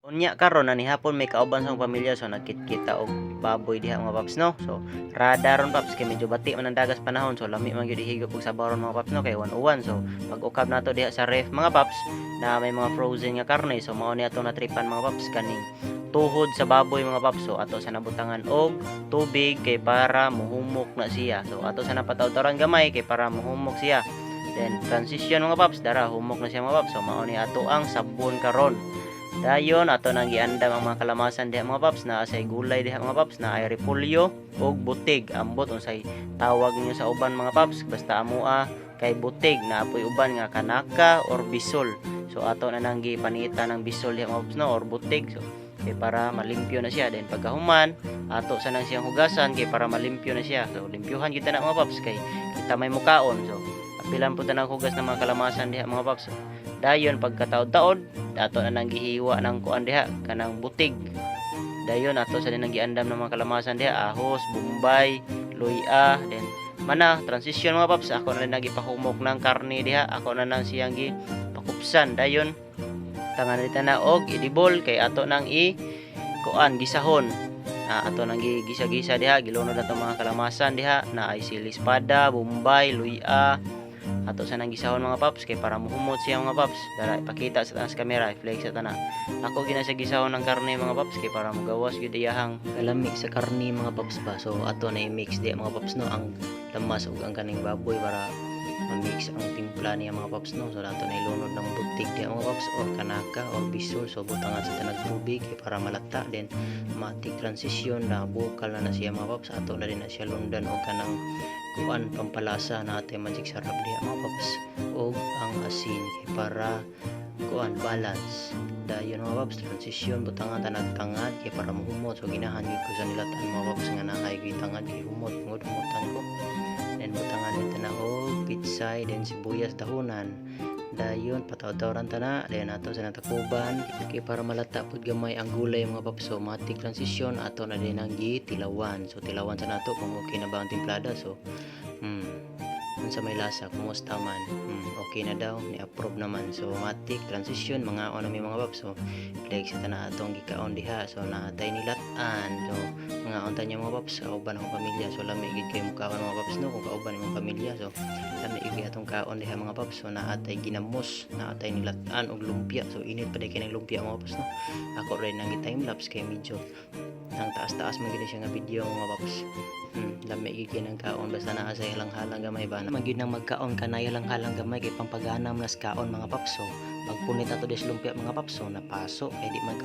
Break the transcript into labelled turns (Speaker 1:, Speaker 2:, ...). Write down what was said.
Speaker 1: Unya karon ani hapon may kauban sa akong pamilya so nagkit-kita og baboy diha mga paps no. So rada ron paps kay medyo bati man ang dagas panahon so lami man gyud ihigop og sabaw ron mga paps no kay 101. So pag-ukab nato diha sa ref mga paps na may mga frozen nga karne so mao ni atong natripan mga paps kaning tuhod sa baboy mga paps. So ato sa nabutangan og tubig kay para muhumok na siya. So ato sa napataw-tawran gamay kay para muhumok siya. Then transition mga paps dara humok na siya mga paps. So mao ni ato ang sabon karon. Dayon ato nang giandam ang mga kalamasan diha mga paps na asay gulay diha mga paps na ay repolyo ug butig ambot unsay tawag niyo sa uban mga paps basta amoa kay butig na apoy uban nga kanaka or bisol. So ato na nang gipanita ng bisol diha mga paps no or butig so kay para malimpyo na siya then pagkahuman ato sa nang siyang hugasan kay para malimpyo na siya. So limpyuhan kita na mga paps kay kita may mukaon. So apilan po tanang hugas ng mga kalamasan diha mga paps. Dayon pagkataod-taod ato na nang gihiwa ng kuan diha kanang butig. Dayon ato sa dinang giandam ng mga kalamasan diha ahos, bombay, luya, then mana transition mga paps ako na nang gipahumok ng karne diha ako na nang siyang gipakupsan. Dayon tangan dita na og idibol kay ato nang kuan gisahon. Ato nang gigisa-gisa diha gilunod ato mga kalamasan diha na ay sili espada, bombay, luya ato sa nang gisahon mga paps kay para muhumot siya mga paps. Dara ipakita sa taas camera i-flex sa tana. Ako gina sa gisahon ng karne mga paps kay para magawas gyud iyahang kalami sa karne mga paps ba. So ato na i-mix di mga paps no ang lamas ug ang kaning baboy para ma-mix ang timpla niya mga paps no. So ato na ilunod ng butig di mga paps or kanaka or bisol so butangan sa tanag tubig kay para malata then matik transition na bukal na siya mga paps. Ato na din na siya lundan og kanang kuan pampalasa na atay magic sarap diha mga paps og ang asin kay para kuan balance. Dayon mga paps transition butangan tanag-tangad kay para mahumot so ginahan gyud ko sa nilatan mga paps nga nahay gyud tangad kay humot ngod humutan ko. Then butangan nito na og pitsay then sibuyas dahonan. Dayon pataw-tawran tana then ato sa natakuban kay para malata pud gamay ang gulay mga paps. So matik transition ato na din ang tilawan. So tilawan sa nato kung okay na ba ang timplada. So unsa may lasa kumusta man okay na daw ni approve naman. So matik transition mga ano may mga paps. So like sa tana atong gikaon diha so natay nilatan. So mga unta niya mga paps kauban akong pamilya. So lami gid kay mukaon mga paps no kung kauban imong pamilya. So lami gid atong kaon diha mga paps. So naatay ginamos naatay nilatan og lumpia. So init pa day kay ng lumpia mga paps no. Ako rin nang time lapse kay medyo nang taas-taas man gid siya nga video mga paps. Lami gid ng kaon basta naa sa halang-halang gamay ba na magid nang magkaon kanay halang-halang gamay kay pampaganam nas kaon mga paps. So pagpunit ato des lumpia mga paps so napaso kay di man